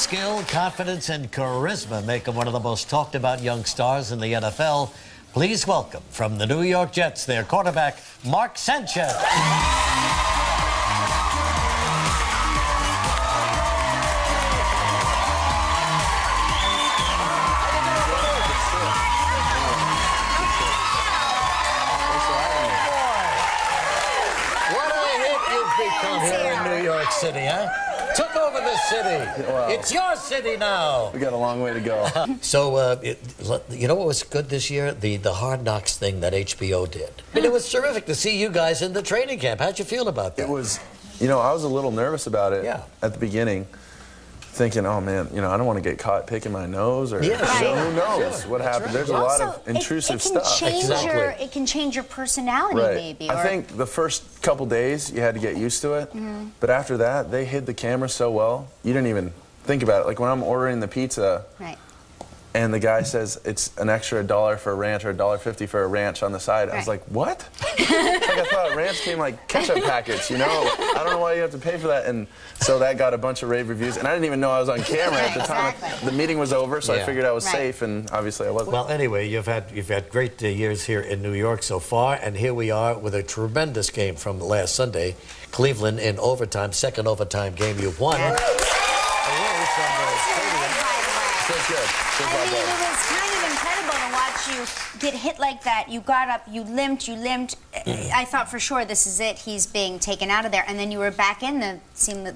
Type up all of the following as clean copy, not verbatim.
skill, confidence, and charisma make him one of the most talked about young stars in the NFL. Please welcome from the New York Jets, their quarterback, Mark Sanchez. Become here in New York City, huh? Took over the city. Wow. It's your city now. We got a long way to go. So, you know what was good this year? The Hard Knocks thing that HBO did. I mean, it was terrific to see you guys in the training camp. How'd you feel about that? It was, you know, I was a little nervous about it at the beginning, thinking, oh man, you know, I don't want to get caught picking my nose or who knows what happened. There's a lot of intrusive stuff. It can change your personality, maybe. I think the first couple days you had to get used to it, but after that they hid the camera so well you didn't even think about it. Like when I'm ordering the pizza, and the guy says it's an extra $1 for a ranch or $1.50 for a ranch on the side. I was like, what? Like I thought ranch came like ketchup packets, you know? I don't know why you have to pay for that. And so that got a bunch of rave reviews. And I didn't even know I was on camera at the time. The meeting was over, so I figured I was safe, and obviously I wasn't. Well, anyway, you've had great years here in New York so far, and here we are with a tremendous game from last Sunday. Cleveland in overtime, second overtime game you've won. I mean, it was kind of incredible to watch you get hit like that. You got up, you limped. I thought for sure this is it. He's being taken out of there, and then you were back in the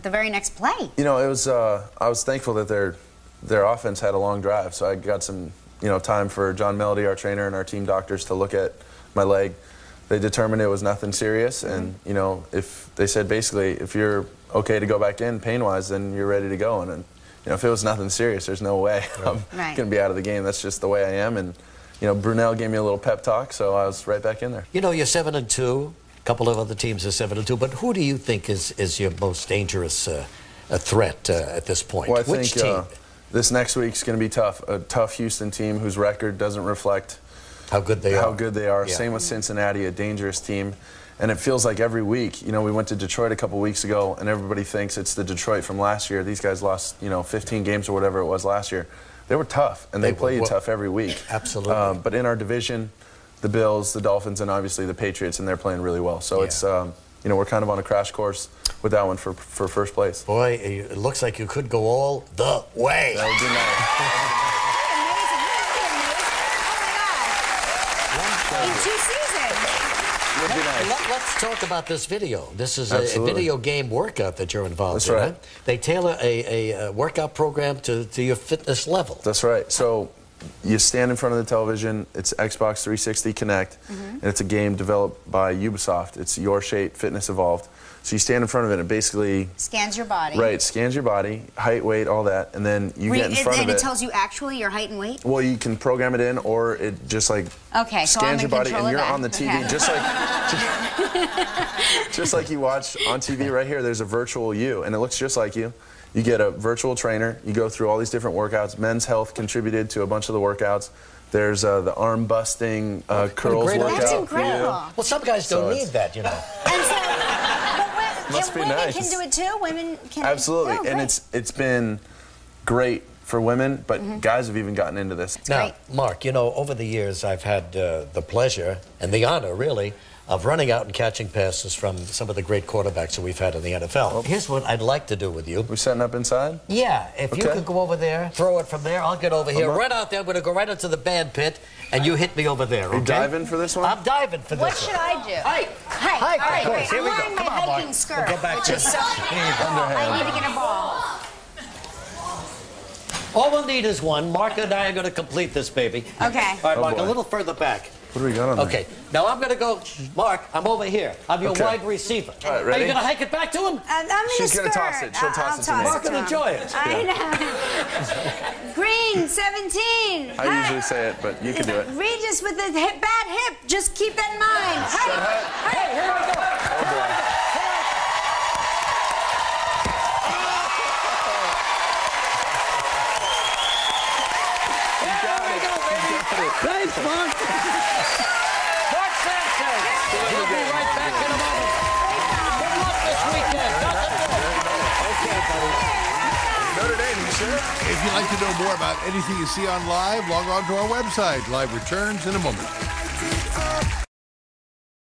very next play. You know, it was. I was thankful that their offense had a long drive, so I got some time for John Melody, our trainer, and our team doctors to look at my leg. They determined it was nothing serious, and if they said basically if you're okay to go back in pain-wise, then you're ready to go. And if it was nothing serious, there's no way I'm going to be out of the game. That's just the way I am. And, Brunell gave me a little pep talk, so I was right back in there. You know, you're 7-2. A couple of other teams are 7-2. But who do you think is your most dangerous threat at this point? Well, I Which think team? This next week's going to be tough. A tough Houston team whose record doesn't reflect how good they are. Yeah. Same with Cincinnati, a dangerous team. And it feels like every week, we went to Detroit a couple weeks ago, and everybody thinks it's the Detroit from last year. These guys lost, 15 games or whatever it was last year. They were tough, and they play you tough every week. Absolutely. But in our division, the Bills, the Dolphins, and obviously the Patriots, and they're playing really well. So it's, we're kind of on a crash course with that one for first place. Boy, it looks like you could go all the way. That would be nice. In 2 seasons. Let's talk about this video. This is a video game workout that you're involved in. That's right. Right? They tailor a workout program to your fitness level. That's right. So you stand in front of the television. It's Xbox 360 Connect, and it's a game developed by Ubisoft. It's Your Shape Fitness Evolved. So you stand in front of it, and it basically scans your body. Right, scans your body, height, weight, all that, and then you get in front of it. And it tells you actually your height and weight? Well, you can program it in, or it just scans your body, and you're on the TV, just like you watch on TV right here. There's a virtual you, and it looks just like you. You get a virtual trainer. You go through all these different workouts. Men's Health contributed to a bunch of the workouts. There's the arm busting curls workout. That's incredible. Well, some guys don't need that, And so, women can do it too? Women can. Absolutely, and it's been great for women, but guys have even gotten into this. Now, Mark, over the years I've had the pleasure and the honor, really, of running out and catching passes from some of the great quarterbacks that we've had in the NFL. Well, here's what I'd like to do with you. We're setting up inside? Yeah, if you could go over there, throw it from there, I'll get over here. Right out there, I'm going to go right into the band pit, and you hit me over there, okay? Are you diving for this one? I'm diving for this one. What should I do? Hike. Hike. All right, great. Here we I'm go. wearing my hiking skirt, We'll go back which to is so... I need to get a ball. All we'll need is one. Mark and I are going to complete this, baby. Okay. All right, Mark, a little further back. What do we got on there? Okay, now I'm going to go, Mark, I'm over here. I'm your wide receiver. All right, ready? Are you going to hike it back to him? I'm in the She's skirt. going to toss it. She'll toss it to me. Mark will enjoy it. I know. Green, 17. I usually say it, but you can do it. Regis with the bad hip. Just keep that in mind. Hey, here we go. Oh, boy. Thanks, Mark. Mark Sanchez. He'll be right back in a moment. Good luck this weekend. Okay, buddy. Notre Dame Sure. If you'd like to know more about anything you see on live, log on to our website. Live returns in a moment.